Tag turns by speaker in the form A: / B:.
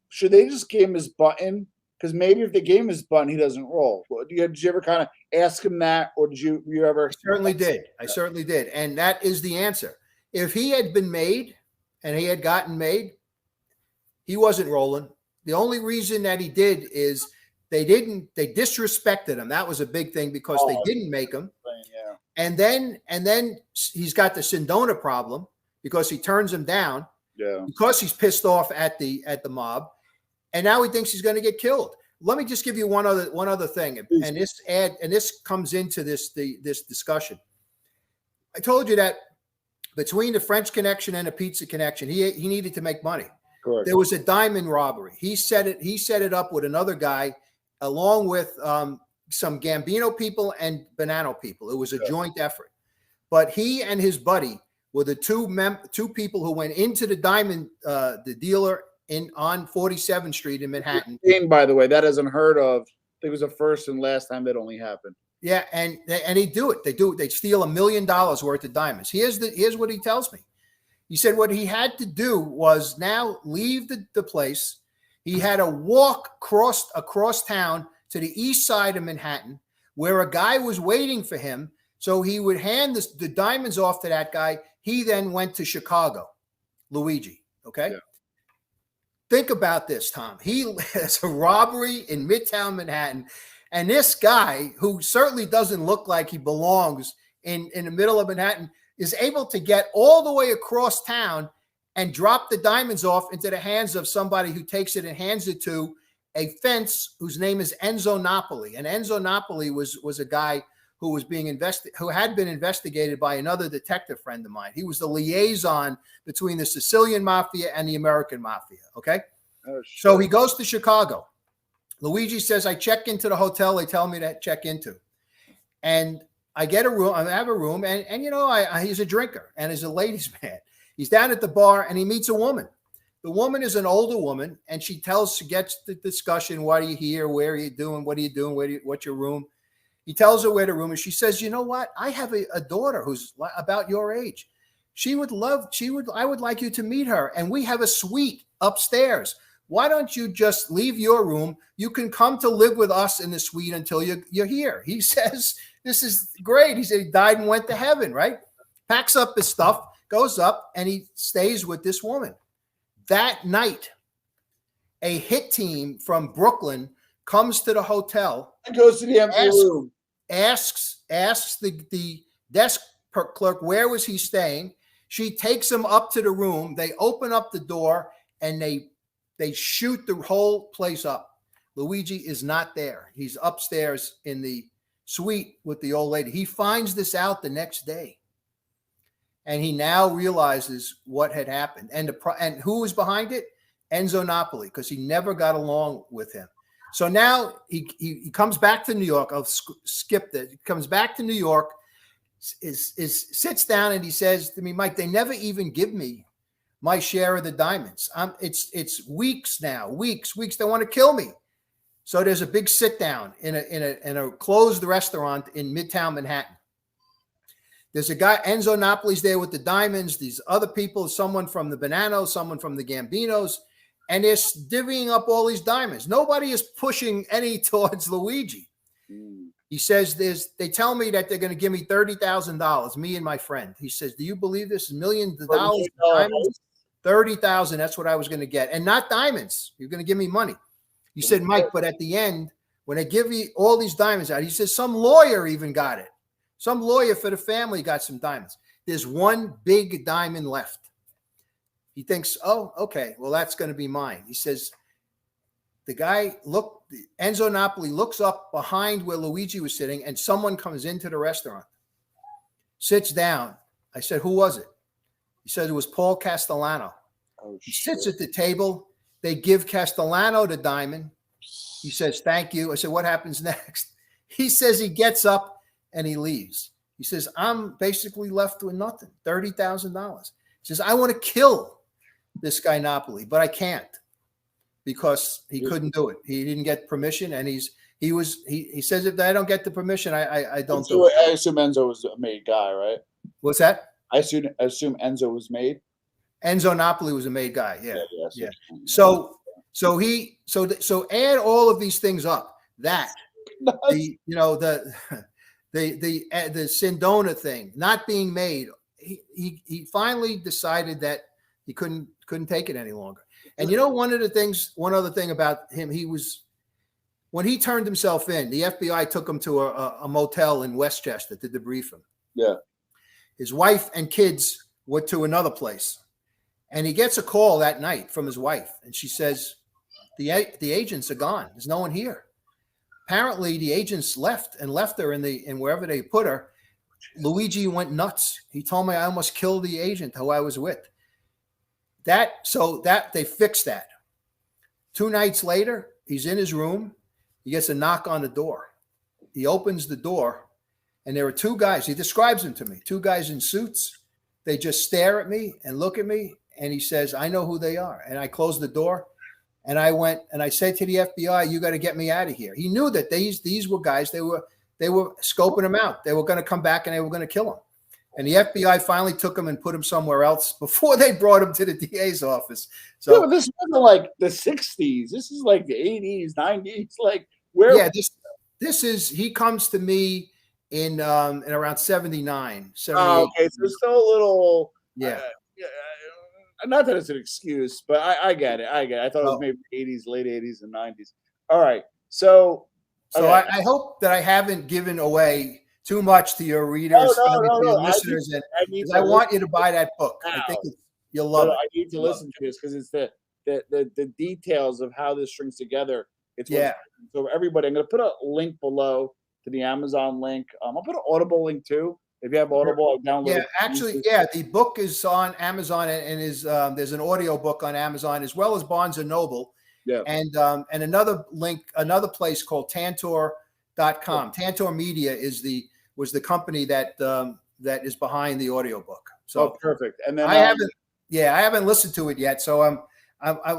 A: should they just give him his button? Because maybe if they gave him his button, he doesn't roll. Did you ever kind of ask him that, or did you ever?
B: I certainly did. I certainly did, and that is the answer. If he had been made, and he had gotten made, he wasn't rolling. The only reason that he did is they disrespected him. That was a big thing because they didn't make him.
A: Yeah.
B: And then he's got the Sindona problem because he turns him down.
A: Yeah.
B: Because he's pissed off at the mob, and now he thinks he's going to get killed. Let me just give you one other thing, and this comes into this discussion. I told you that between the French connection and the pizza connection, he needed to make money.
A: Correct.
B: There was a diamond robbery. He set it up with another guy, along with some Gambino people and Bonanno people. It was a joint effort. But he and his buddy were the two people who went into the diamond, the dealer on 47th Street in Manhattan.
A: By the way, that isn't heard of. I think it was the first and last time that only happened.
B: Yeah, and they do it. They steal $1 million worth of diamonds. Here's what he tells me. He said what he had to do was now leave the place. He had to walk across town to the east side of Manhattan, where a guy was waiting for him. So he would hand the diamonds off to that guy. He then went to Chicago, Luigi. Okay. Yeah. Think about this, Tom. It's a robbery in Midtown Manhattan. And this guy, who certainly doesn't look like he belongs in the middle of Manhattan, is able to get all the way across town and drop the diamonds off into the hands of somebody who takes it and hands it to a fence whose name is Enzo Napoli. And Enzo Napoli was a guy who had been investigated by another detective friend of mine. He was the liaison between the Sicilian Mafia and the American Mafia. Okay.
A: Oh,
B: so he goes to Chicago. Luigi says, I check into the hotel they tell me to check into. And I get a room. I have a room. And he's a drinker and he's a ladies' man. He's down at the bar and he meets a woman. The woman is an older woman, and she gets the discussion. Why are you here? Where are you doing? What are you doing? What's your room? He tells her where the room is. She says, you know what? I have a daughter who's about your age. I would like you to meet her. And we have a suite upstairs. Why don't you just leave your room? You can come to live with us in the suite until you're here. He says, this is great. He said he died and went to heaven, right? Packs up his stuff, goes up, and he stays with this woman. That night, a hit team from Brooklyn comes to the hotel
A: and goes to the empty room.
B: Asks the desk clerk where was he staying. She takes him up to the room. They open up the door and they shoot the whole place up. Luigi is not there. He's upstairs in the suite with the old lady. He finds this out the next day. And he now realizes what had happened. And who was behind it? Enzo Napoli, because he never got along with him. So now he comes back to New York. I'll skip that. He comes back to New York, sits down, and he says to me, Mike, they never even give me my share of the diamonds. It's weeks now, weeks. They want to kill me. So there's a big sit down in a closed restaurant in Midtown Manhattan. There's a guy, Enzo Napoli's there with the diamonds. These other people, someone from the Bonannos, someone from the Gambinos, and they're divvying up all these diamonds. Nobody is pushing any towards Luigi. He says, they tell me that they're going to give me $30,000, me and my friend. He says, do you believe this? $millions of diamonds? 30,000. That's what I was going to get. And not diamonds. You're going to give me money. He said, Mike, but at the end, when I give you all these diamonds out, he says, some lawyer even got it. Some lawyer for the family got some diamonds. There's one big diamond left. He thinks, oh, okay, well, that's going to be mine. He says, Enzo Napoli looks up behind where Luigi was sitting, and someone comes into the restaurant, sits down. I said, who was it? He said it was Paul Castellano.
A: Oh,
B: he sits at the table. They give Castellano the diamond. He says, thank you. I said, what happens next? He says he gets up and he leaves. He says, I'm basically left with nothing, $30,000. He says, I want to kill this guy Napoli, but I can't because he couldn't do it. He didn't get permission, and he says, if I don't get the permission, I don't do it.
A: I assume Enzo was a made guy, right?
B: What's that?
A: I assume Enzo was made.
B: Enzo Napoli was a made guy. Yeah.
A: Yeah.
B: So So add all of these things up. That the the Sindona thing not being made. He finally decided that he couldn't take it any longer. And one other thing about him, when he turned himself in, the FBI took him to a motel in Westchester to debrief him.
A: Yeah.
B: His wife and kids went to another place. And he gets a call that night from his wife. And she says, the agents are gone. There's no one here. Apparently the agents left her in wherever they put her. Luigi went nuts. He told me I almost killed the agent who I was with. So they fixed that. 2 nights later, he's in his room. He gets a knock on the door. He opens the door, and there are 2 guys. He describes them to me. 2 guys in suits. They just stare at me and look at me, and he says, I know who they are. And I closed the door, and I went and I said to the FBI, you got to get me out of here. He knew that these were guys. They were scoping him out. They were going to come back and they were going to kill him. And the FBI finally took him and put him somewhere else before they brought him to the DA's office. So
A: this wasn't like the 60s. This is like the 80s, 90s. Like where?
B: Yeah, this is. He comes to me in around 79.
A: Oh, okay, so it's still a little.
B: Yeah.
A: Not that it's an excuse, but I get it. I thought it was maybe 80s, late 80s, and 90s. All right, so.
B: So okay. I hope that I haven't given away too much to your readers, to your listeners, I want you to buy that book. I think you'll love it.
A: I need to listen to this because it's the details of how this strings together. So everybody, I'm going to put a link below to the Amazon link. I'll put an Audible link too. If you have Audible, I'll download it.
B: Actually, the book is on Amazon and is there's an audio book on Amazon as well as Barnes and Noble.
A: Yeah.
B: And another link, another place called Tantor.com. Tantor Media was the company that is behind the audiobook. So
A: perfect. And then
B: I haven't listened to it yet. So I